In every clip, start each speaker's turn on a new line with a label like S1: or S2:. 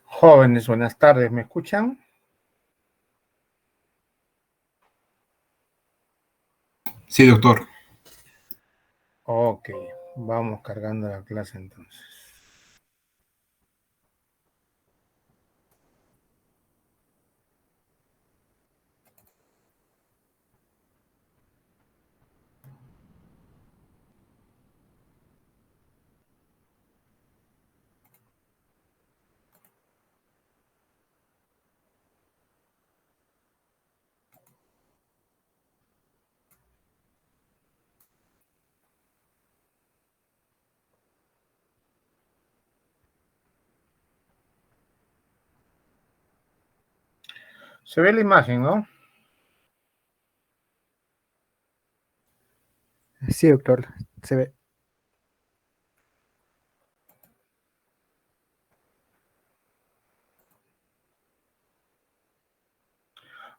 S1: Jóvenes, buenas tardes, ¿me escuchan?
S2: Sí, doctor.
S1: Ok, vamos cargando la clase entonces. Se ve la imagen, ¿no?
S3: Sí, doctor, se ve.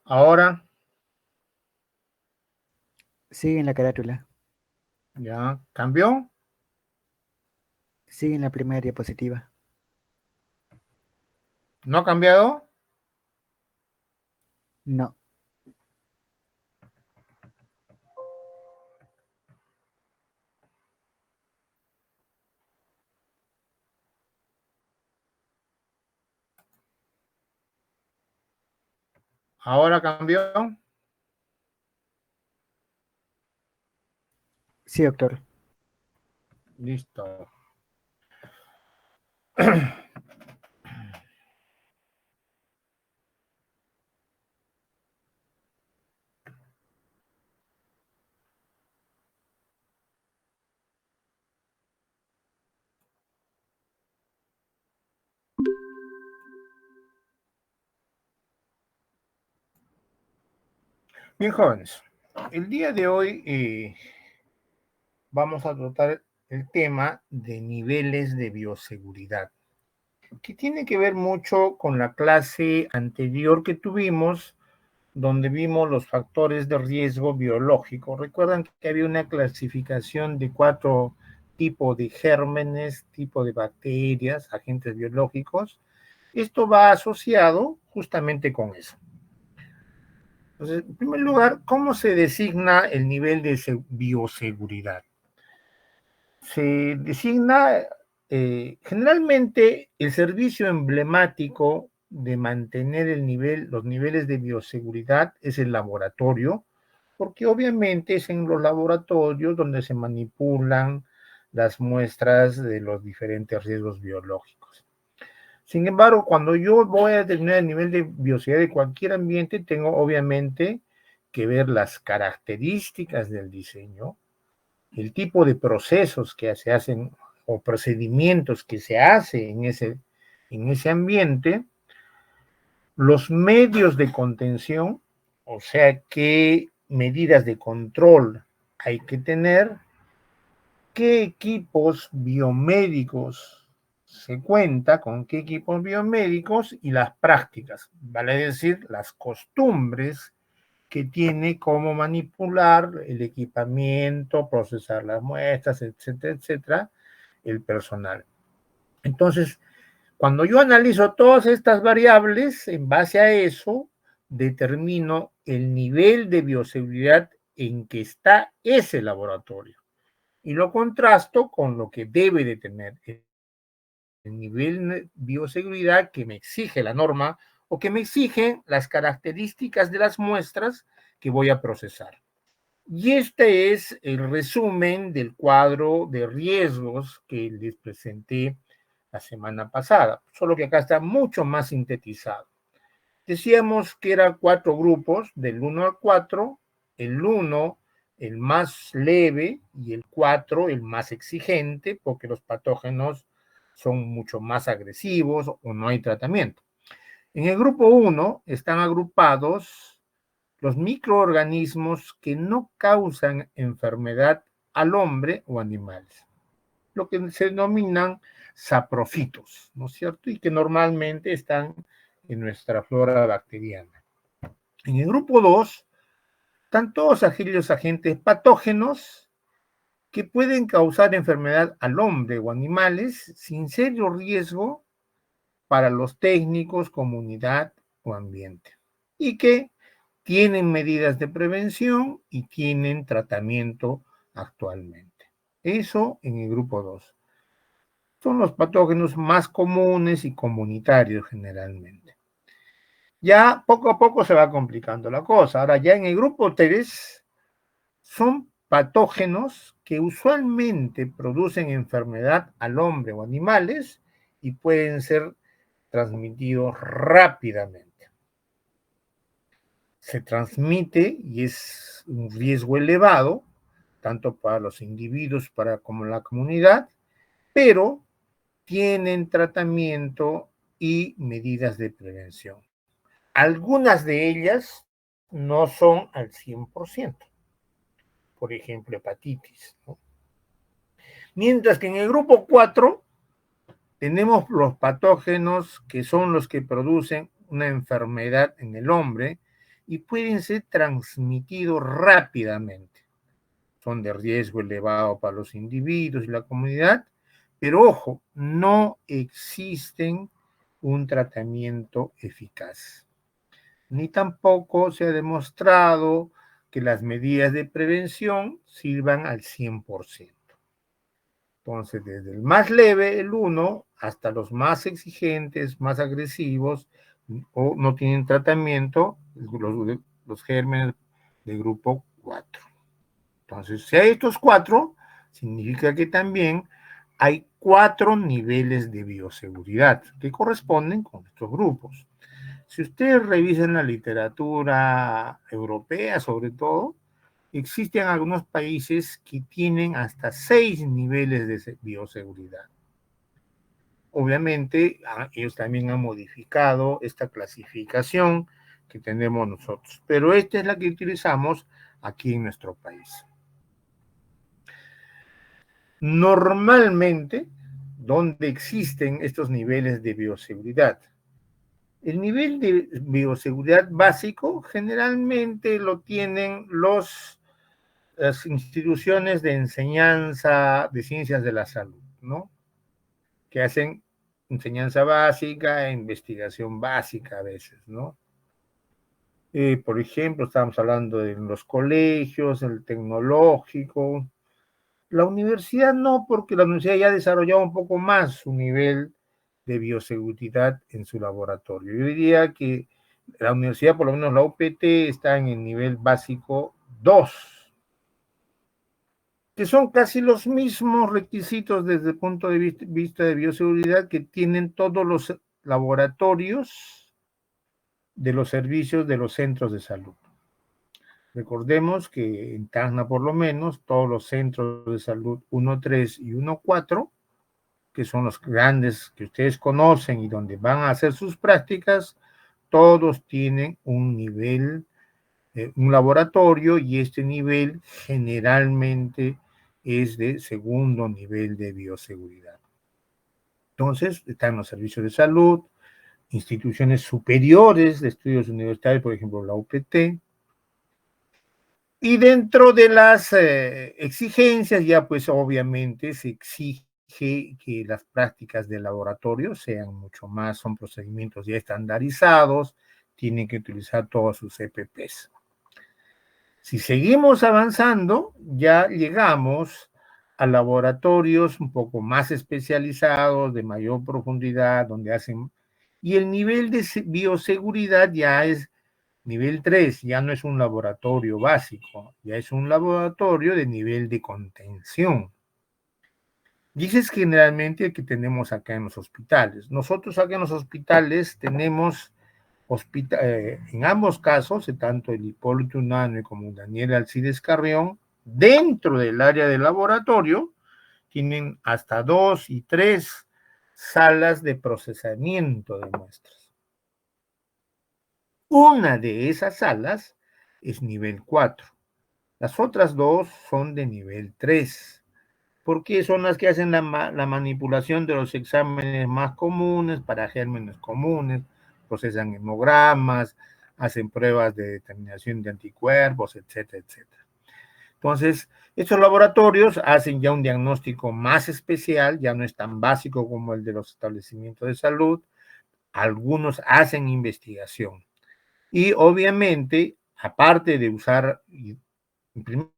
S1: Ahora,
S3: Sigue en la carátula.
S1: ya, ¿cambió?
S3: Sigue en la primera diapositiva.
S1: ¿No ha cambiado?
S3: No.
S1: ¿Ahora cambió?
S3: Sí, doctor.
S1: Listo. Bien, jóvenes, el día de hoy vamos a tratar el tema de niveles de bioseguridad, que tiene que ver mucho con la clase anterior que tuvimos, donde vimos los factores de riesgo biológico. Recuerdan que había una clasificación de 4 tipos de gérmenes, tipo de bacterias, agentes biológicos. Esto va asociado justamente con eso. Entonces, en primer lugar, ¿cómo se designa el nivel de bioseguridad? Se designa generalmente el servicio emblemático de mantener los niveles de bioseguridad es el laboratorio, porque obviamente es en los laboratorios donde se manipulan las muestras de los diferentes riesgos biológicos. Sin embargo, cuando yo voy a determinar el nivel de bioseguridad de cualquier ambiente, tengo obviamente que ver las características del diseño, el tipo de procesos que se hacen o procedimientos que se hace en ese ambiente, los medios de contención, o sea, qué medidas de control hay que tener, qué equipos biomédicos se cuenta, con qué equipos biomédicos y las prácticas, vale decir, las costumbres que tiene cómo manipular el equipamiento, procesar las muestras, etcétera, etcétera, el personal. Entonces, cuando yo analizo todas estas variables, en base a eso, determino el nivel de bioseguridad en que está ese laboratorio y lo contrasto con lo que debe de tener el nivel de bioseguridad que me exige la norma o que me exigen las características de las muestras que voy a procesar. Y este es el resumen del cuadro de riesgos que les presenté la semana pasada, solo que acá está mucho más sintetizado. Decíamos que eran 4 grupos, del 1 al 4, el 1 el más leve y el 4 el más exigente, porque los patógenos son mucho más agresivos o no hay tratamiento. En el grupo 1 están agrupados los microorganismos que no causan enfermedad al hombre o animales, lo que se denominan saprofitos, ¿no es cierto? Y que normalmente están en nuestra flora bacteriana. En el grupo 2 están todos aquellos agentes patógenos que pueden causar enfermedad al hombre o animales sin serio riesgo para los técnicos, comunidad o ambiente, y que tienen medidas de prevención y tienen tratamiento actualmente. Eso en el grupo 2. Son los patógenos más comunes y comunitarios generalmente. Ya poco a poco se va complicando la cosa. Ahora ya en el grupo 3 son patógenos que usualmente producen enfermedad al hombre o animales y pueden ser transmitidos rápidamente. Se transmite y es un riesgo elevado, tanto para los individuos como la comunidad, pero tienen tratamiento y medidas de prevención. Algunas de ellas no son al 100%. Por ejemplo, hepatitis, ¿no? Mientras que en el grupo 4 tenemos los patógenos que son los que producen una enfermedad en el hombre y pueden ser transmitidos rápidamente. Son de riesgo elevado para los individuos y la comunidad, pero ojo, no existen un tratamiento eficaz. Ni tampoco se ha demostrado que las medidas de prevención sirvan al 100%. Entonces, desde el más leve, el 1, hasta los más exigentes, más agresivos, o no tienen tratamiento, los gérmenes del grupo 4. Entonces, si hay estos 4, significa que también hay 4 niveles de bioseguridad que corresponden con estos grupos. Si ustedes revisan la literatura europea, sobre todo, existen algunos países que tienen hasta 6 niveles de bioseguridad. Obviamente, ellos también han modificado esta clasificación que tenemos nosotros, pero esta es la que utilizamos aquí en nuestro país. Normalmente, ¿dónde existen estos niveles de bioseguridad? El nivel de bioseguridad básico generalmente lo tienen las instituciones de enseñanza de ciencias de la salud, ¿no? Que hacen enseñanza básica e investigación básica a veces, ¿no? Por ejemplo, estamos hablando de los colegios, el tecnológico. La universidad no, porque la universidad ya ha desarrollado un poco más su nivel de bioseguridad en su laboratorio. Yo diría que la universidad, por lo menos la UPT, está en el nivel básico 2, que son casi los mismos requisitos desde el punto de vista de bioseguridad que tienen todos los laboratorios de los servicios de los centros de salud. Recordemos que en Tacna, por lo menos, todos los centros de salud 1.3 y 1.4, que son los grandes que ustedes conocen y donde van a hacer sus prácticas, todos tienen un nivel, un laboratorio, y este nivel generalmente es de segundo nivel de bioseguridad. Entonces, están los servicios de salud, instituciones superiores de estudios universitarios, por ejemplo, la UPT, y dentro de las exigencias ya pues obviamente se exige que las prácticas de laboratorio sean mucho más, son procedimientos ya estandarizados, tienen que utilizar todos sus EPPs. Si seguimos avanzando, ya llegamos a laboratorios un poco más especializados, de mayor profundidad, donde hacen... Y el nivel de bioseguridad ya es nivel 3, ya no es un laboratorio básico, ya es un laboratorio de nivel de contención. Y ese es generalmente el que tenemos acá en los hospitales. Nosotros acá en los hospitales tenemos, en ambos casos, tanto el Hipólito Unanue como Daniel Alcides Carrión, dentro del área de laboratorio, tienen hasta 2 y 3 salas de procesamiento de muestras. Una de esas salas es nivel 4. Las otras 2 son de nivel 3, porque son las que hacen la manipulación de los exámenes más comunes para gérmenes comunes, procesan hemogramas, hacen pruebas de determinación de anticuerpos, etcétera, etcétera. Entonces, estos laboratorios hacen ya un diagnóstico más especial, ya no es tan básico como el de los establecimientos de salud. Algunos hacen investigación. Y obviamente, aparte de usar, en primer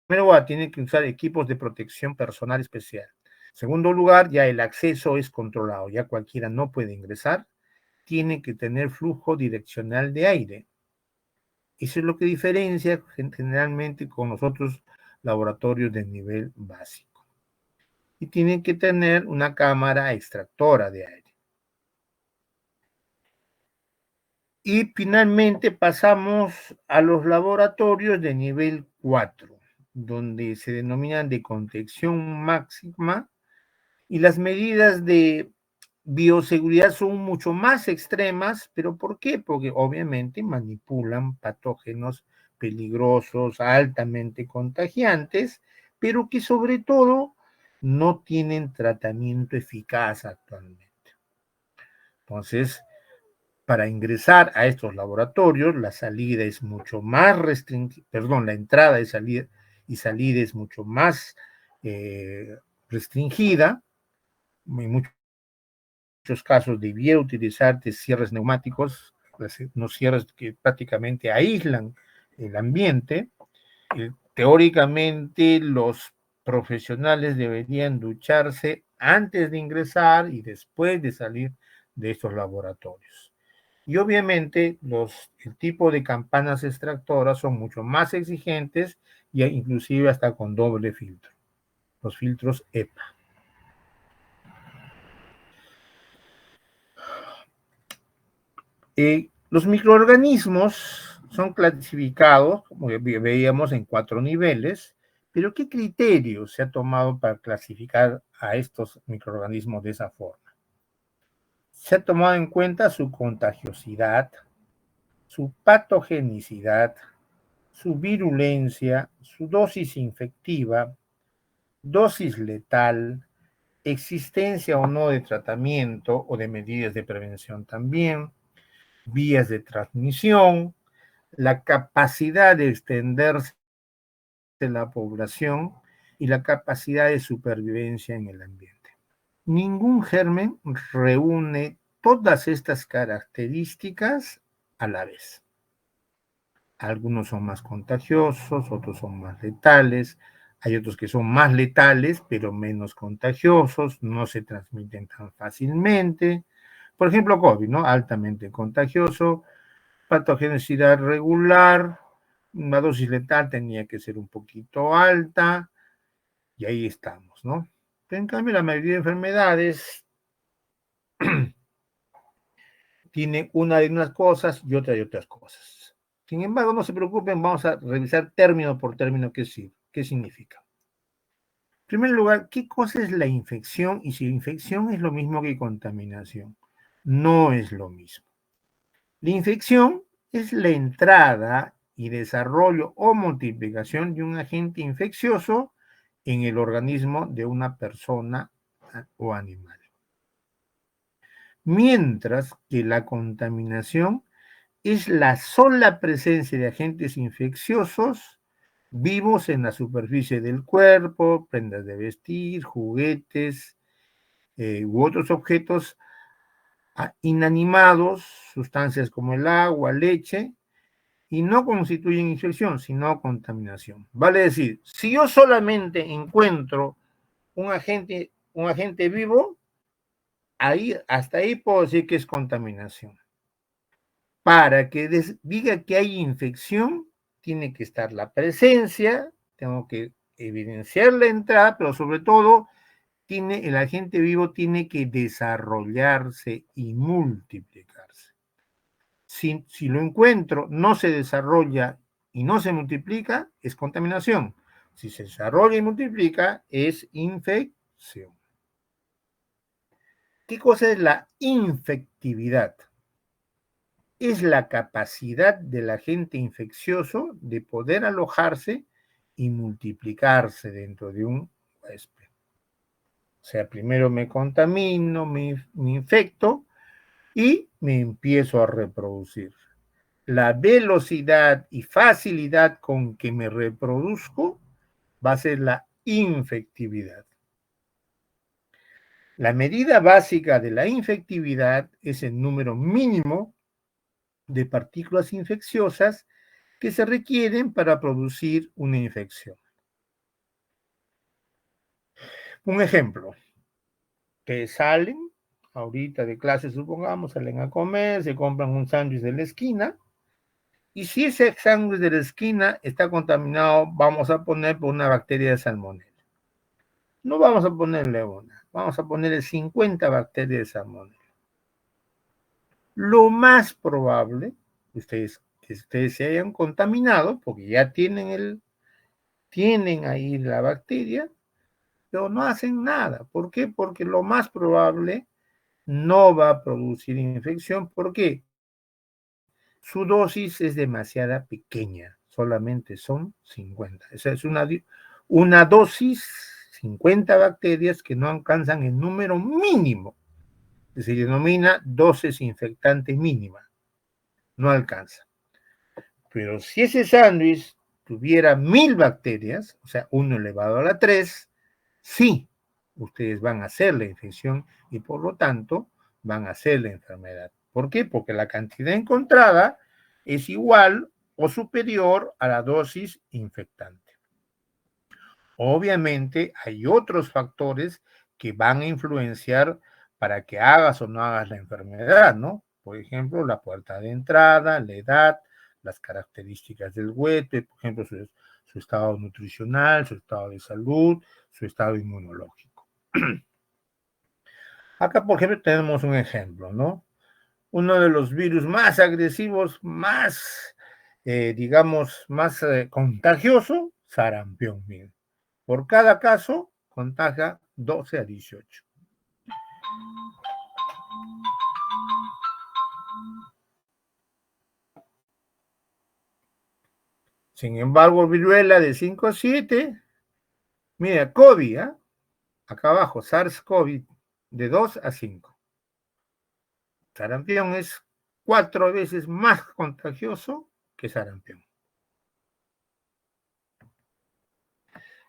S1: lugar, tienen que usar equipos de protección personal especial. En segundo lugar, ya el acceso es controlado, ya cualquiera no puede ingresar, tiene que tener flujo direccional de aire. Eso es lo que diferencia generalmente con los otros laboratorios de nivel básico. Y tienen que tener una cámara extractora de aire. Y finalmente pasamos a los laboratorios de nivel 4, donde se denominan de contención máxima, y las medidas de bioseguridad son mucho más extremas. ¿Pero por qué? Porque obviamente manipulan patógenos peligrosos, altamente contagiantes, pero que sobre todo no tienen tratamiento eficaz actualmente. Entonces, para ingresar a estos laboratorios, la salida es mucho más restringida, perdón, la entrada y salida es mucho más restringida. En muchos casos debiera utilizar cierres neumáticos, unos cierres que prácticamente aíslan el ambiente. Teóricamente, los profesionales deberían ducharse antes de ingresar y después de salir de estos laboratorios. Y obviamente el tipo de campanas extractoras son mucho más exigentes, y inclusive hasta con doble filtro, los filtros EPA. Los microorganismos son clasificados, como veíamos, en 4 niveles, pero ¿qué criterios se ha tomado para clasificar a estos microorganismos de esa forma? Se ha tomado en cuenta su contagiosidad, su patogenicidad, su virulencia, su dosis infectiva, dosis letal, existencia o no de tratamiento o de medidas de prevención también, vías de transmisión, la capacidad de extenderse de la población y la capacidad de supervivencia en el ambiente. Ningún germen reúne todas estas características a la vez. Algunos son más contagiosos, otros son más letales, hay otros que son más letales pero menos contagiosos, no se transmiten tan fácilmente. Por ejemplo, COVID, ¿no? Altamente contagioso, patogenicidad regular, la dosis letal tenía que ser un poquito alta, y ahí estamos, ¿no? Pero en cambio, la mayoría de enfermedades tiene una de unas cosas y otra de otras cosas. Sin embargo, no se preocupen, vamos a revisar término por término qué significa. En primer lugar, ¿qué cosa es la infección? Y si infección es lo mismo que contaminación. No es lo mismo. La infección es la entrada y desarrollo o multiplicación de un agente infeccioso en el organismo de una persona o animal. Mientras que la contaminación es la sola presencia de agentes infecciosos vivos en la superficie del cuerpo, prendas de vestir, juguetes u otros objetos inanimados, sustancias como el agua, leche, y no constituyen infección, sino contaminación. Vale decir, si yo solamente encuentro un agente vivo, hasta ahí puedo decir que es contaminación. Para que diga que hay infección, tiene que estar la presencia, tengo que evidenciar la entrada, pero sobre todo, el agente vivo tiene que desarrollarse y multiplicarse. Si lo encuentro, no se desarrolla y no se multiplica, es contaminación. Si se desarrolla y multiplica, es infección. ¿Qué cosa es la infectividad? Es la capacidad del agente infeccioso de poder alojarse y multiplicarse dentro de un huésped. O sea, primero me contamino, me infecto y me empiezo a reproducir. la velocidad y facilidad con que me reproduzco va a ser la infectividad. La medida básica de la infectividad es el número mínimo de partículas infecciosas que se requieren para producir una infección. Un ejemplo, que salen ahorita de clase, supongamos, salen a comer, se compran un sándwich de la esquina, y si ese sándwich de la esquina está contaminado, vamos a poner por una bacteria de salmonela. No vamos a ponerle una, vamos a ponerle 50 bacterias de salmonela. Lo más probable, que ustedes se hayan contaminado, porque ya tienen ahí la bacteria, pero no hacen nada. ¿Por qué? Porque lo más probable no va a producir infección. ¿Por qué? Su dosis es demasiado pequeña, solamente son 50. Esa es una dosis, 50 bacterias que no alcanzan el número mínimo, que se denomina dosis infectante mínima. No alcanza. Pero si ese sándwich tuviera 1000 bacterias, o sea, 1 elevado a la 3, sí, ustedes van a hacer la infección y por lo tanto van a hacer la enfermedad. ¿Por qué? Porque la cantidad encontrada es igual o superior a la dosis infectante. Obviamente hay otros factores que van a influenciar para que hagas o no hagas la enfermedad, ¿no? Por ejemplo, la puerta de entrada, la edad, las características del huésped, por ejemplo, su estado nutricional, su estado de salud, su estado inmunológico. Acá, por ejemplo, tenemos un ejemplo, ¿no? Uno de los virus más agresivos, más, digamos, más contagioso, sarampión. Miren. Por cada caso, contagia 12 a 18. Sin embargo, viruela de 5 a 7, mira, COVID, ¿eh? Acá abajo, SARS-CoV de 2 a 5. Sarampión es 4 veces más contagioso que sarampión.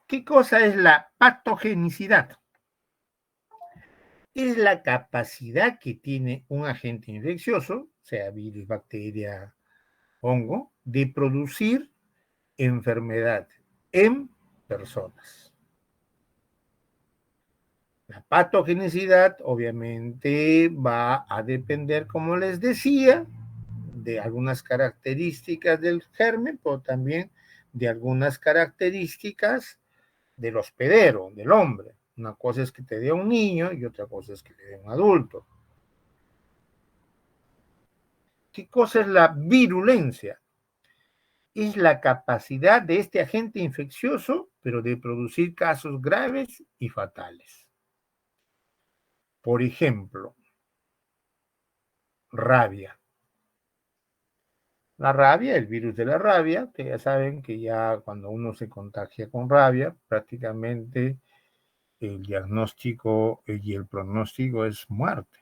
S1: ¿Qué cosa es la patogenicidad? Es la capacidad que tiene un agente infeccioso, sea virus, bacteria, hongo, de producir enfermedad en personas. La patogenicidad obviamente va a depender, como les decía, de algunas características del germen, pero también de algunas características del hospedero, del hombre. Una cosa es que te dé un niño y otra cosa es que te dé un adulto. ¿Qué cosa es la virulencia? Es la capacidad de este agente infeccioso, pero de producir casos graves y fatales. Por ejemplo, rabia. La rabia, el virus de la rabia, que ya saben que ya cuando uno se contagia con rabia, prácticamente el diagnóstico y el pronóstico es muerte.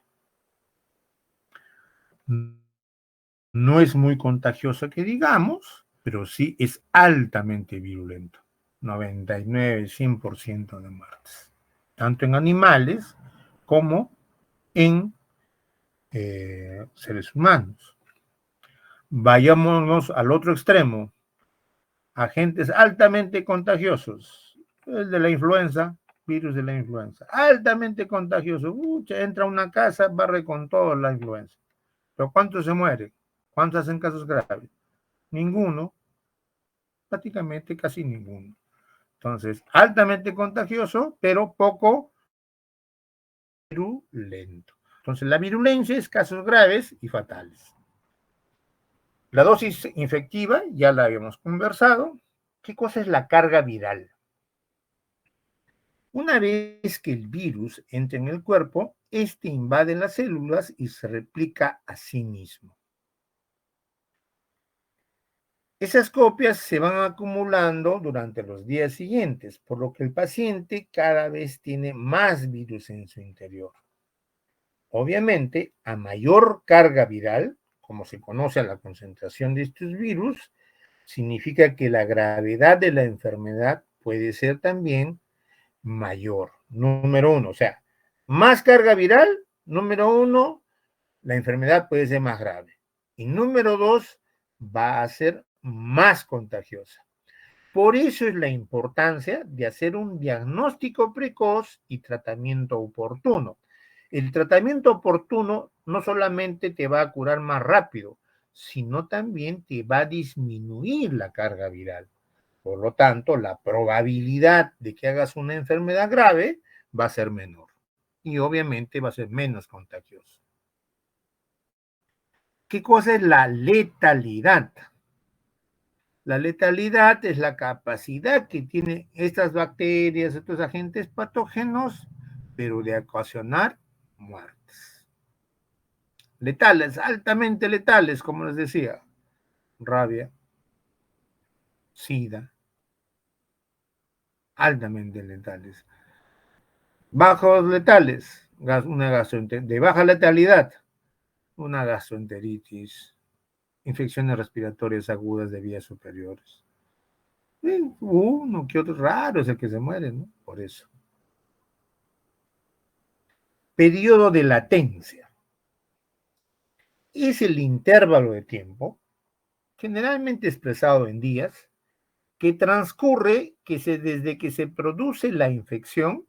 S1: No es muy contagioso que digamos, pero sí es altamente virulento. 99, 100% de muertes. Tanto en animales como en seres humanos. Vayámonos al otro extremo. Agentes altamente contagiosos. El de la influenza, virus de la influenza. Altamente contagioso. Entra a una casa, barre con todo la influenza. ¿Pero cuántos se mueren? ¿Cuántos hacen casos graves? Ninguno. Prácticamente casi ninguno. Entonces, altamente contagioso, pero poco virulento. Entonces, la virulencia es casos graves y fatales. La dosis infectiva, ya la habíamos conversado. ¿Qué cosa es la carga viral? Una vez que el virus entra en el cuerpo, este invade las células y se replica a sí mismo. Esas copias se van acumulando durante los días siguientes, por lo que el paciente cada vez tiene más virus en su interior. Obviamente, a mayor carga viral, como se conoce a la concentración de estos virus, significa que la gravedad de la enfermedad puede ser también mayor. Número uno, o sea, más carga viral, número uno, la enfermedad puede ser más grave. Y número dos, va a ser más contagiosa. Por eso es la importancia de hacer un diagnóstico precoz y tratamiento oportuno. El tratamiento oportuno no solamente te va a curar más rápido, sino también te va a disminuir la carga viral. Por lo tanto, la probabilidad de que hagas una enfermedad grave va a ser menor y obviamente va a ser menos contagioso. ¿Qué cosa es la letalidad? La letalidad es la capacidad que tienen estas bacterias, estos agentes patógenos, pero de ocasionar muertes. Letales, altamente letales, como les decía, rabia, sida, altamente letales. Bajos letales, una de baja letalidad, una gastroenteritis, infecciones respiratorias agudas de vías superiores. Uno que otro raro es el que se muere, ¿no? Por eso. Periodo de latencia. Es el intervalo de tiempo, generalmente expresado en días, que transcurre desde que se produce la infección,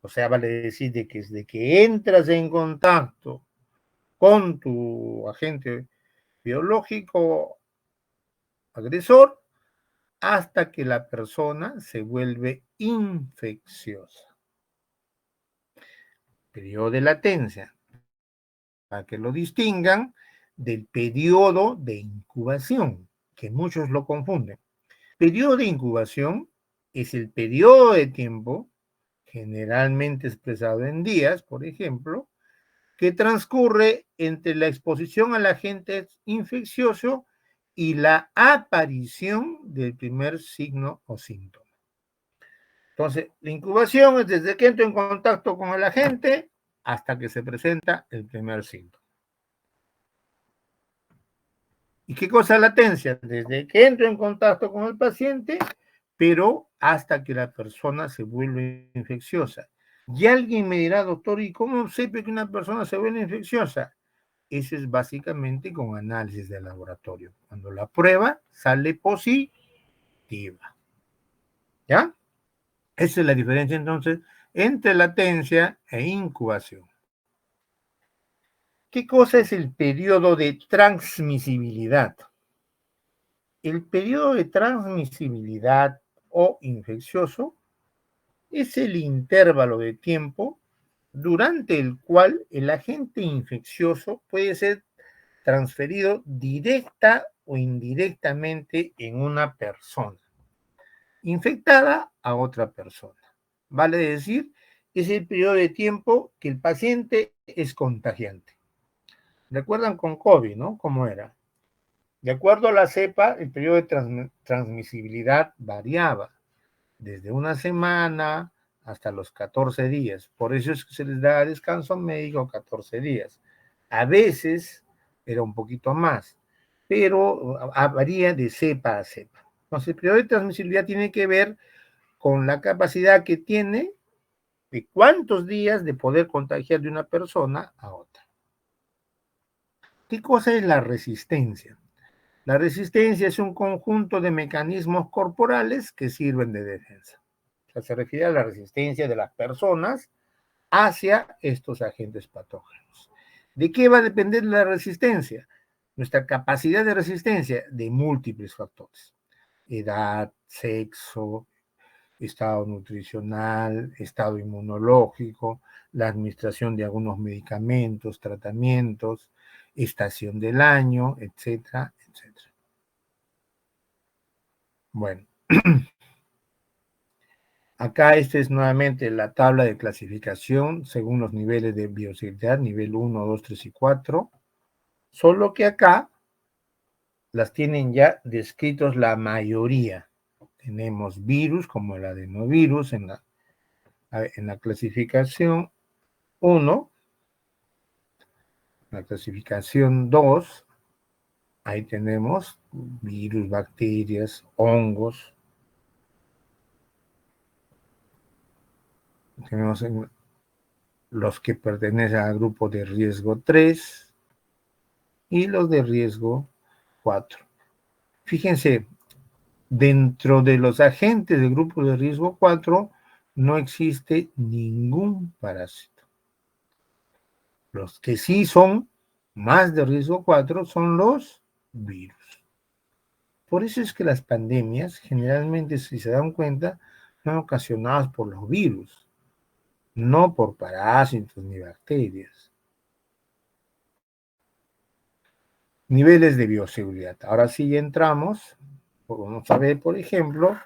S1: o sea, vale decir de que desde que entras en contacto con tu agente biológico agresor, hasta que la persona se vuelve infecciosa. Periodo de latencia, para que lo distingan del periodo de incubación, que muchos lo confunden. Periodo de incubación es el periodo de tiempo, generalmente expresado en días, por ejemplo, que transcurre entre la exposición al agente infeccioso y la aparición del primer signo o síntoma. Entonces, la incubación es desde que entro en contacto con el agente hasta que se presenta el primer síntoma. ¿Y qué cosa es latencia? Desde que entro en contacto con el paciente, pero hasta que la persona se vuelve infecciosa. Y alguien me dirá, doctor, ¿y cómo sé que una persona se vuelve infecciosa? Eso es básicamente con análisis de laboratorio. Cuando la prueba sale positiva. ¿Ya? Esa es la diferencia entonces entre latencia e incubación. ¿Qué cosa es el periodo de transmisibilidad? El periodo de transmisibilidad o infeccioso es el intervalo de tiempo durante el cual el agente infeccioso puede ser transferido directa o indirectamente en una persona infectada a otra persona. Vale decir, es el periodo de tiempo que el paciente es contagiante. ¿Recuerdan con COVID, no? ¿Cómo era? De acuerdo a la cepa, el periodo de transmisibilidad variaba desde una semana hasta los 14 días. Por eso es que se les da descanso médico 14 días. A veces era un poquito más, pero varía de cepa a cepa. Entonces, el periodo de transmisibilidad tiene que ver con la capacidad que tiene de cuántos días de poder contagiar de una persona a otra. ¿Qué cosa es la resistencia? La resistencia es un conjunto de mecanismos corporales que sirven de defensa. O sea, se refiere a la resistencia de las personas hacia estos agentes patógenos. ¿De qué va a depender la resistencia? Nuestra capacidad de resistencia de múltiples factores. Edad, sexo, estado nutricional, estado inmunológico, la administración de algunos medicamentos, tratamientos, estación del año, etcétera, etcétera. Bueno, acá esta es nuevamente la tabla de clasificación según los niveles de bioseguridad, nivel 1, 2, 3 y 4, solo que acá las tienen ya descritos la mayoría. Tenemos virus como el adenovirus en la clasificación 1, La clasificación 2, ahí tenemos virus, bacterias, hongos. Tenemos los que pertenecen al grupo de riesgo 3 y los de riesgo 4. Fíjense, dentro de los agentes del grupo de riesgo 4 no existe ningún parásito. Los que sí son más de riesgo 4 son los virus. Por eso es que las pandemias, generalmente, si se dan cuenta, son ocasionadas por los virus, no por parásitos ni bacterias. Niveles de bioseguridad. Ahora sí entramos, vamos a ver, por ejemplo,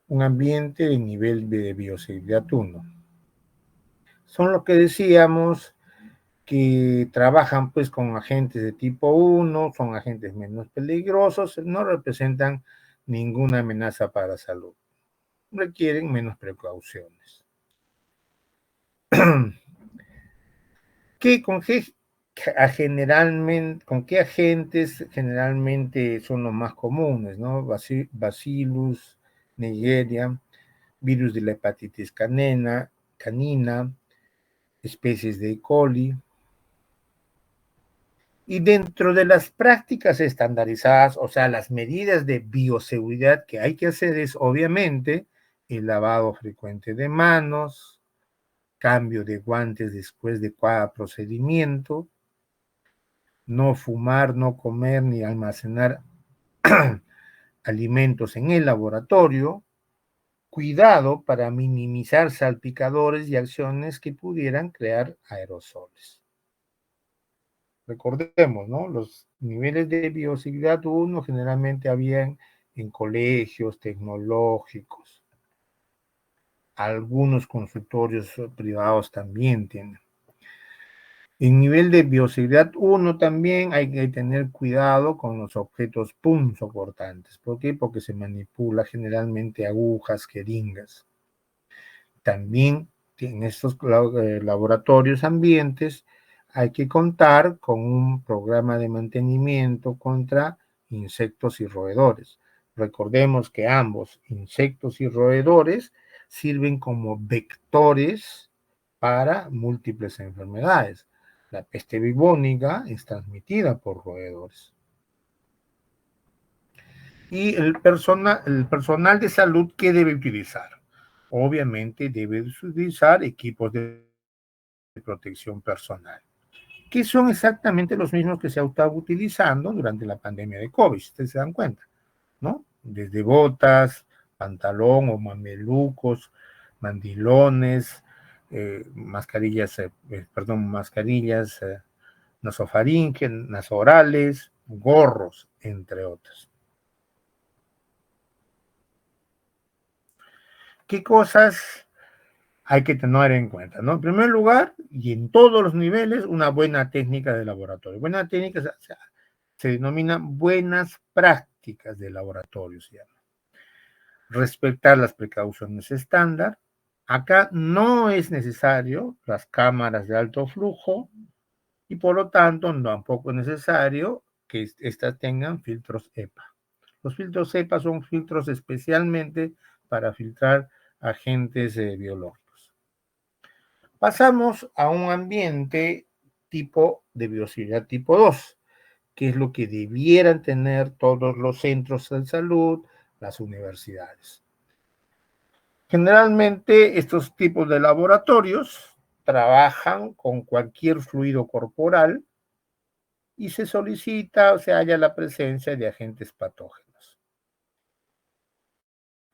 S1: un ambiente de nivel de bioseguridad 1. Son lo que decíamos, que trabajan pues con agentes de tipo 1, son agentes menos peligrosos, no representan ninguna amenaza para la salud, requieren menos precauciones. ¿Con qué agentes generalmente son los más comunes, ¿no? Bacillus, Neisseria, virus de la hepatitis canina, especies de E. coli. Y dentro de las prácticas estandarizadas, o sea, las medidas de bioseguridad que hay que hacer es, obviamente, el lavado frecuente de manos, cambio de guantes después de cada procedimiento, no fumar, no comer ni almacenar alimentos en el laboratorio, cuidado para minimizar salpicadores y acciones que pudieran crear aerosoles. Recordemos, ¿no? Los niveles de bioseguridad 1 generalmente habían en colegios tecnológicos. Algunos consultorios privados también tienen. En nivel de bioseguridad 1 también hay que tener cuidado con los objetos punzocortantes. ¿Por qué? Porque se manipula generalmente agujas, jeringas. También en estos laboratorios ambientes hay que contar con un programa de mantenimiento contra insectos y roedores. Recordemos que ambos, insectos y roedores, sirven como vectores para múltiples enfermedades. La peste bubónica es transmitida por roedores. Y el personal de salud, ¿qué debe utilizar? Obviamente debe utilizar equipos de protección personal, que son exactamente los mismos que se estaban utilizando durante la pandemia de COVID, si ustedes se dan cuenta, ¿no? Desde botas, pantalón o mamelucos, mandilones, mascarillas nasofaringes, nasorales, gorros, entre otros. ¿Qué cosas hay que tener en cuenta, ¿no? En primer lugar, y en todos los niveles, una buena técnica de laboratorio. Buena técnica se denomina buenas prácticas de laboratorio, se llama. Respetar las precauciones estándar. Acá no es necesario las cámaras de alto flujo y por lo tanto tampoco es necesario que estas tengan filtros EPA. Los filtros EPA son filtros especialmente para filtrar agentes biológicos. Pasamos a un ambiente tipo de bioseguridad tipo 2, que es lo que debieran tener todos los centros de salud, las universidades. Generalmente estos tipos de laboratorios trabajan con cualquier fluido corporal y se solicita o se halla la presencia de agentes patógenos.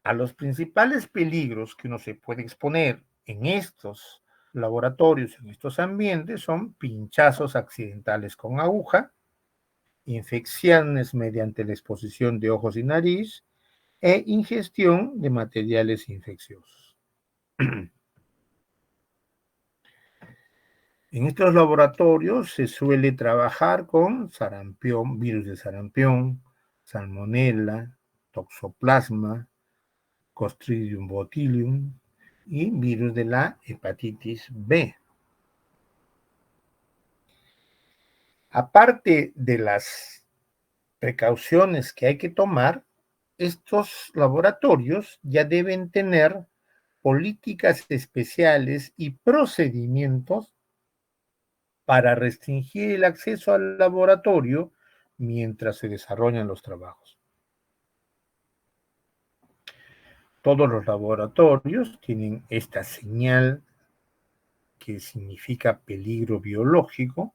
S1: A los principales peligros que uno se puede exponer en estos laboratorios, en estos ambientes, son pinchazos accidentales con aguja, infecciones mediante la exposición de ojos y nariz e ingestión de materiales infecciosos. En estos laboratorios se suele trabajar con sarampión, virus de sarampión, salmonella, toxoplasma, Clostridium botulinum y virus de la hepatitis B. Aparte de las precauciones que hay que tomar, estos laboratorios ya deben tener políticas especiales y procedimientos para restringir el acceso al laboratorio mientras se desarrollan los trabajos. Todos los laboratorios tienen esta señal que significa peligro biológico.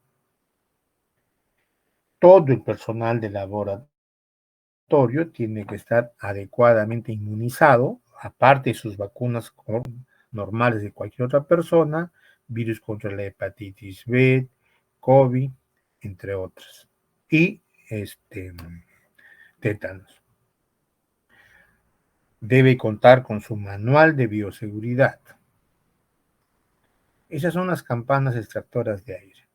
S1: Todo el personal del laboratorio tiene que estar adecuadamente inmunizado, aparte de sus vacunas normales de cualquier otra persona, virus contra la hepatitis B, COVID, entre otras, y tétanos. Debe contar con su manual de bioseguridad. Esas son las campanas extractoras de aire,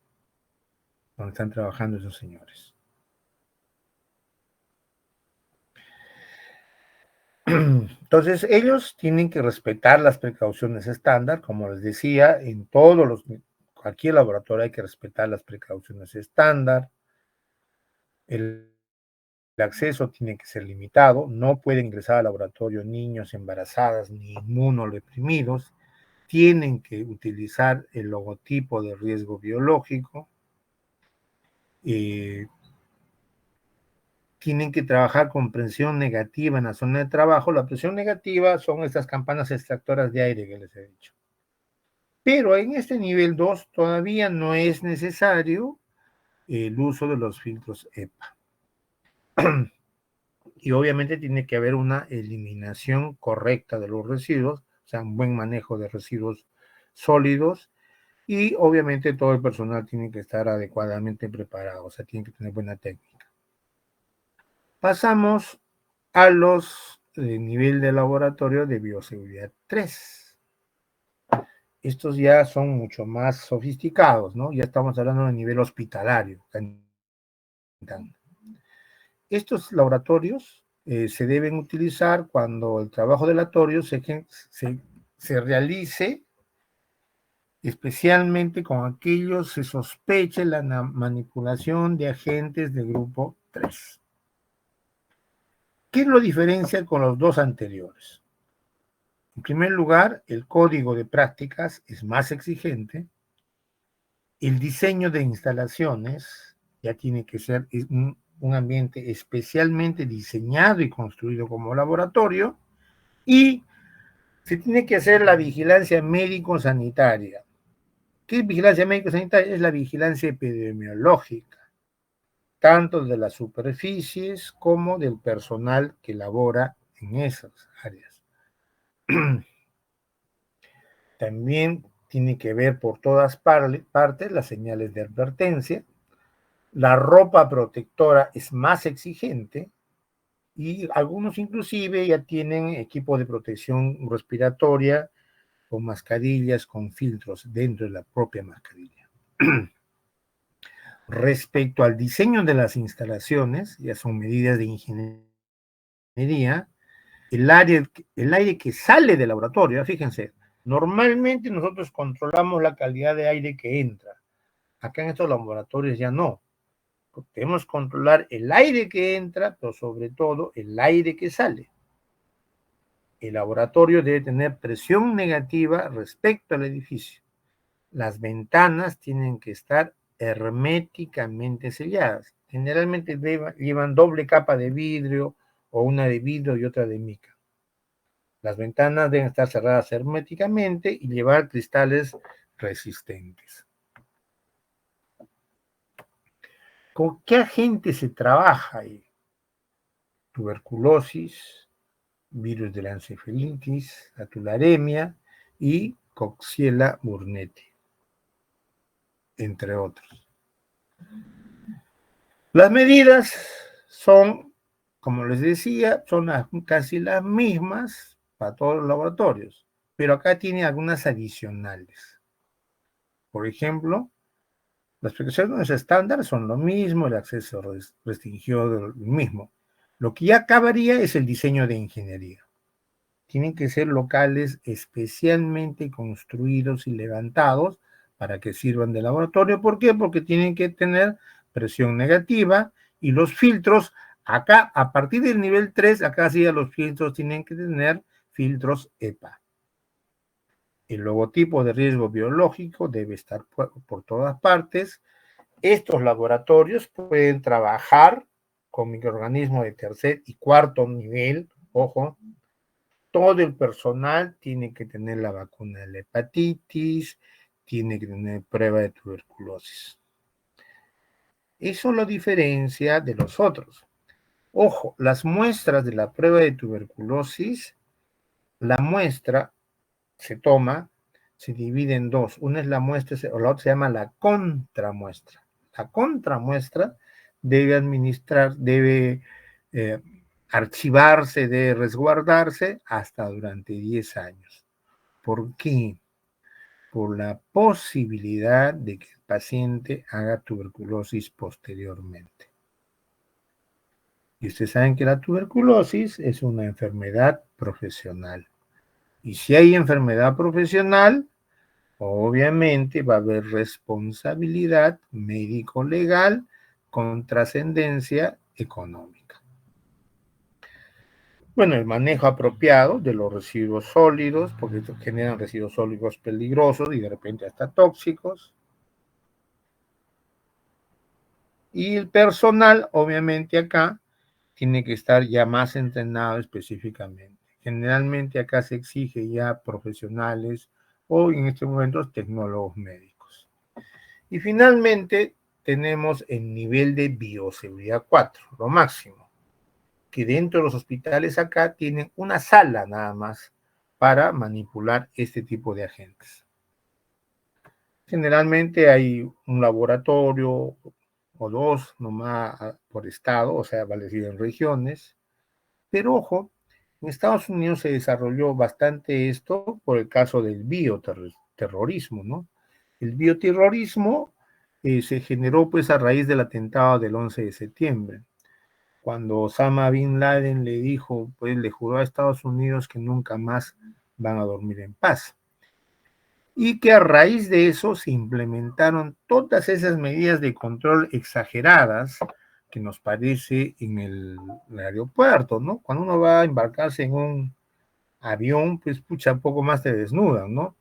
S1: donde están trabajando esos señores. Entonces, ellos tienen que respetar las precauciones estándar, como les decía, cualquier laboratorio hay que respetar las precauciones estándar. El acceso tiene que ser limitado, no pueden ingresar al laboratorio niños, embarazadas ni inmunodeprimidos, tienen que utilizar el logotipo de riesgo biológico, tienen que trabajar con presión negativa en la zona de trabajo. La presión negativa son estas campanas extractoras de aire que les he dicho. Pero en este nivel 2 todavía no es necesario el uso de los filtros EPA. Y obviamente tiene que haber una eliminación correcta de los residuos, o sea, un buen manejo de residuos sólidos, y obviamente todo el personal tiene que estar adecuadamente preparado, o sea, tiene que tener buena técnica. Pasamos a los nivel de laboratorio de bioseguridad 3. Estos ya son mucho más sofisticados, ¿no? Ya estamos hablando de nivel hospitalario. Estos laboratorios se deben utilizar cuando el trabajo de laboratorio se realice, especialmente con aquellos se sospeche la manipulación de agentes de grupo 3. ¿Qué lo diferencia con los dos anteriores? En primer lugar, el código de prácticas es más exigente. El diseño de instalaciones ya tiene que ser un ambiente especialmente diseñado y construido como laboratorio, y se tiene que hacer la vigilancia médico-sanitaria. ¿Qué es vigilancia médico-sanitaria? Es la vigilancia epidemiológica, tanto de las superficies como del personal que labora en esas áreas. También tiene que ver por todas partes las señales de advertencia. La ropa protectora es más exigente y algunos inclusive ya tienen equipo de protección respiratoria con mascarillas, con filtros dentro de la propia mascarilla. Respecto al diseño de las instalaciones, ya son medidas de ingeniería, el aire que sale del laboratorio, fíjense, normalmente nosotros controlamos la calidad de aire que entra. Acá en estos laboratorios ya no. Debemos controlar el aire que entra, pero sobre todo el aire que sale. El laboratorio debe tener presión negativa respecto al edificio. Las ventanas tienen que estar herméticamente selladas. Generalmente llevan doble capa de vidrio o una de vidrio y otra de mica. Las ventanas deben estar cerradas herméticamente y llevar cristales resistentes. ¿Con qué agente se trabaja ahí? Tuberculosis, virus de la encefalitis, la tularemia y Coxiella burnetii, entre otros. Las medidas son, como les decía, son casi las mismas para todos los laboratorios, pero acá tiene algunas adicionales. Por ejemplo, las precauciones estándar son lo mismo, el acceso restringido lo mismo. Lo que ya acabaría es el diseño de ingeniería. Tienen que ser locales especialmente construidos y levantados para que sirvan de laboratorio. ¿Por qué? Porque tienen que tener presión negativa, y los filtros, acá, a partir del nivel 3, acá sí los filtros tienen que tener filtros EPA. El logotipo de riesgo biológico debe estar por todas partes. Estos laboratorios pueden trabajar con microorganismos de tercer y cuarto nivel, ojo. Todo el personal tiene que tener la vacuna de la hepatitis, tiene que tener prueba de tuberculosis. Eso lo diferencia de los otros. Ojo, las muestras de la prueba de tuberculosis, la muestra se toma, se divide en dos. Una es la muestra, o la otra se llama la contramuestra. La contramuestra debe archivarse, debe resguardarse hasta durante 10 años. ¿Por qué? Por la posibilidad de que el paciente haga tuberculosis posteriormente. Y ustedes saben que la tuberculosis es una enfermedad profesional. Y si hay enfermedad profesional, obviamente va a haber responsabilidad médico-legal con trascendencia económica. Bueno, el manejo apropiado de los residuos sólidos, porque estos generan residuos sólidos peligrosos y de repente hasta tóxicos. Y el personal, obviamente acá, tiene que estar ya más entrenado específicamente. Generalmente acá se exige ya profesionales o en estos momentos tecnólogos médicos. Y finalmente tenemos el nivel de bioseguridad 4, lo máximo, que dentro de los hospitales acá tienen una sala nada más para manipular este tipo de agentes. Generalmente hay un laboratorio o dos nomás por estado, o sea, vale decir en regiones. Pero ojo, en Estados Unidos se desarrolló bastante esto por el caso del bioterrorismo, ¿no? El bioterrorismo se generó pues a raíz del atentado del 11 de septiembre, cuando Osama Bin Laden le dijo, pues le juró a Estados Unidos que nunca más van a dormir en paz. Y que a raíz de eso se implementaron todas esas medidas de control exageradas que nos parece en el aeropuerto, ¿no? Cuando uno va a embarcarse en un avión, pues pucha, un poco más te desnudan, ¿no?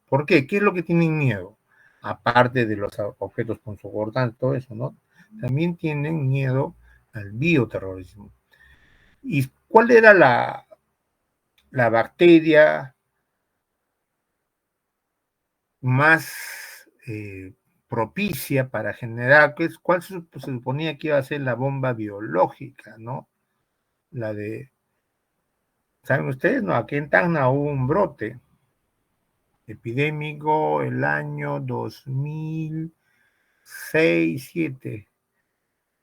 S1: ¿Por qué? ¿Qué es lo que tienen miedo? Aparte de los objetos punzocortantes, todo eso, ¿no? También tienen miedo al bioterrorismo. ¿Y cuál era la bacteria más propicia para generar, cuál se suponía que iba a ser la bomba biológica, ¿no? La de, ¿saben ustedes? No, aquí en Tacna hubo un brote epidémico el año 2006-2007,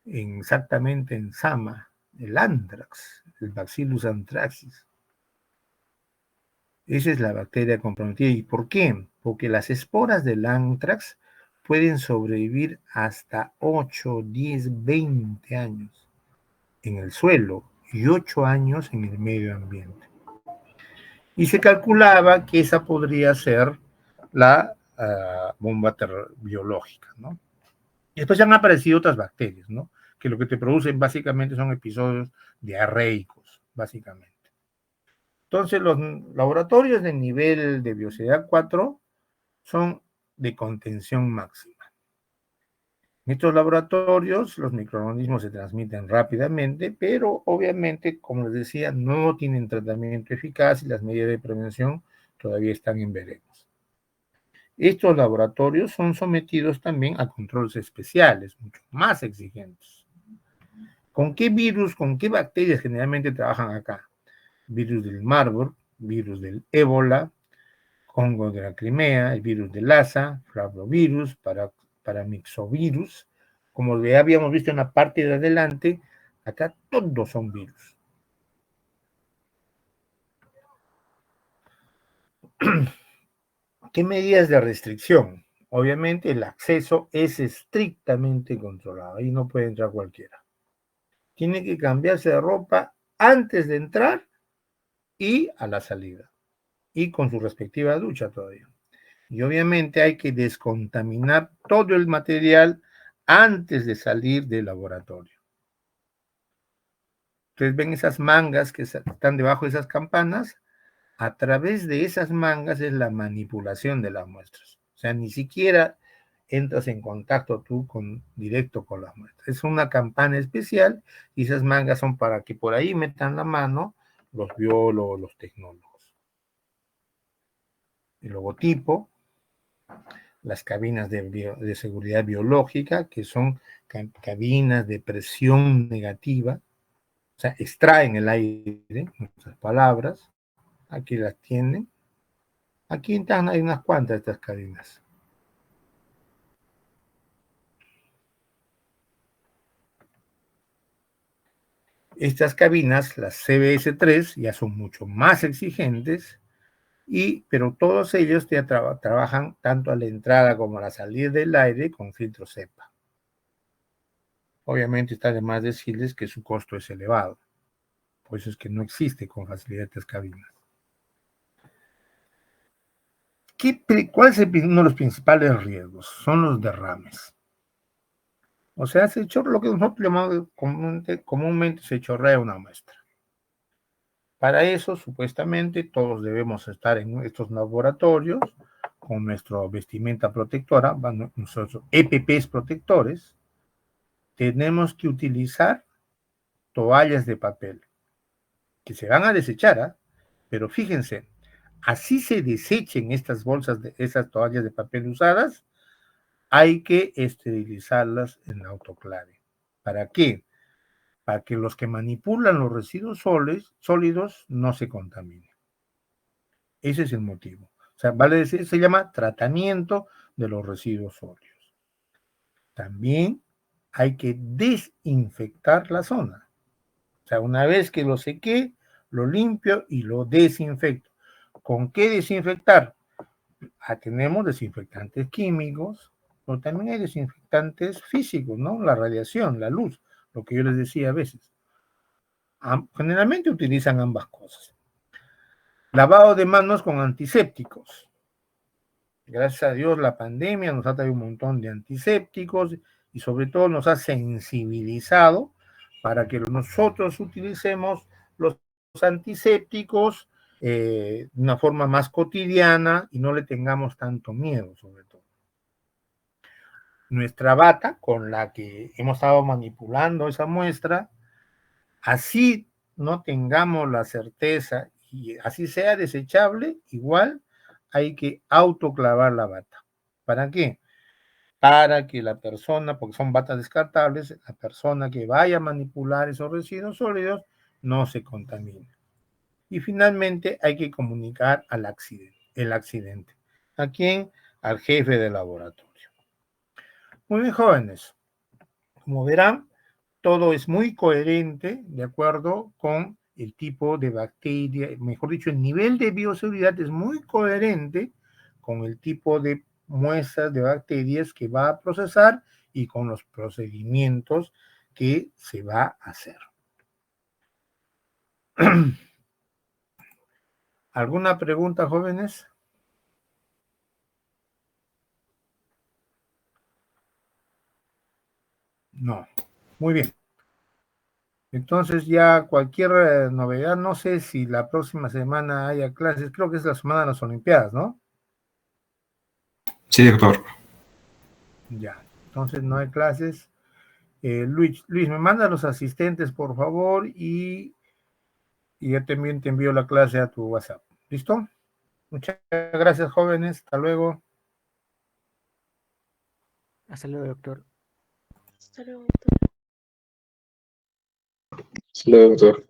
S1: exactamente en Sama, el anthrax, el Bacillus anthracis. Esa es la bacteria comprometida. ¿Y por qué? Porque las esporas del anthrax pueden sobrevivir hasta 8, 10, 20 años en el suelo y 8 años en el medio ambiente. Y se calculaba que esa podría ser la bomba biológica, ¿no? Y después ya han aparecido otras bacterias, ¿no? Que lo que te producen básicamente son episodios diarreicos, básicamente. Entonces, los laboratorios de nivel de bioseguridad 4 son de contención máxima. En estos laboratorios, los microorganismos se transmiten rápidamente, pero obviamente, como les decía, no tienen tratamiento eficaz y las medidas de prevención todavía están en veremos. Estos laboratorios son sometidos también a controles especiales, mucho más exigentes. ¿Con qué virus, con qué bacterias generalmente trabajan acá? Virus del Marburg, virus del ébola, hongo de la Crimea, el virus del Lassa, flavivirus, paramyxovirus. Como ya habíamos visto en la parte de adelante, acá todos son virus. ¿Qué medidas de restricción? Obviamente el acceso es estrictamente controlado, ahí no puede entrar cualquiera. Tiene que cambiarse de ropa antes de entrar y a la salida, y con su respectiva ducha todavía. Y obviamente hay que descontaminar todo el material antes de salir del laboratorio. Ustedes ven esas mangas que están debajo de esas campanas. A través de esas mangas es la manipulación de las muestras. O sea, ni siquiera entras en contacto tú directo con las muestras. Es una campana especial y esas mangas son para que por ahí metan la mano los biólogos, los tecnólogos. El logotipo, las cabinas de seguridad biológica, que son cabinas de presión negativa, o sea, extraen el aire, en otras palabras. Aquí las tienen. Aquí hay unas cuantas de estas cabinas. Estas cabinas, las CBS3, ya son mucho más exigentes, pero todos ellos trabajan tanto a la entrada como a la salida del aire con filtro CEPA. Obviamente está de más decirles que su costo es elevado. Por eso es que no existe con facilidad estas cabinas. ¿Cuál es uno de los principales riesgos? Son los derrames. O sea, lo que nosotros llamamos comúnmente se chorrea una muestra. Para eso, supuestamente, todos debemos estar en estos laboratorios con nuestra vestimenta protectora, nuestros EPPs protectores. Tenemos que utilizar toallas de papel, que se van a desechar, pero fíjense, así se desechen estas bolsas, esas toallas de papel usadas, hay que esterilizarlas en autoclave. ¿Para qué? Para que los que manipulan los residuos sólidos no se contaminen. Ese es el motivo. O sea, vale decir, se llama tratamiento de los residuos sólidos. También hay que desinfectar la zona. O sea, una vez que lo sequé, lo limpio y lo desinfecto. ¿Con qué desinfectar? Tenemos desinfectantes químicos, pero también hay desinfectantes físicos, ¿no? La radiación, la luz, lo que yo les decía a veces. Generalmente utilizan ambas cosas. Lavado de manos con antisépticos. Gracias a Dios la pandemia nos ha traído un montón de antisépticos y sobre todo nos ha sensibilizado para que nosotros utilicemos los antisépticos de una forma más cotidiana y no le tengamos tanto miedo, sobre todo. Nuestra bata con la que hemos estado manipulando esa muestra, así no tengamos la certeza y así sea desechable, igual hay que autoclavar la bata. ¿Para qué? Para que la persona, porque son batas descartables, la persona que vaya a manipular esos residuos sólidos no se contamine. Y finalmente hay que comunicar el accidente. ¿A quién? Al jefe del laboratorio. Muy bien, jóvenes. Como verán, todo es muy coherente de acuerdo con el tipo de bacteria, mejor dicho, el nivel de bioseguridad es muy coherente con el tipo de muestras de bacterias que va a procesar y con los procedimientos que se va a hacer. ¿Alguna pregunta, jóvenes? No. Muy bien. Entonces ya cualquier novedad, no sé si la próxima semana haya clases, creo que es la semana de las Olimpiadas, ¿no?
S2: Sí, doctor.
S1: Ya, entonces no hay clases. Luis, me manda los asistentes, por favor, y yo también te envío la clase a tu WhatsApp. ¿Listo? Muchas gracias, jóvenes. Hasta luego.
S3: Hasta luego, doctor.
S4: Hasta luego, doctor.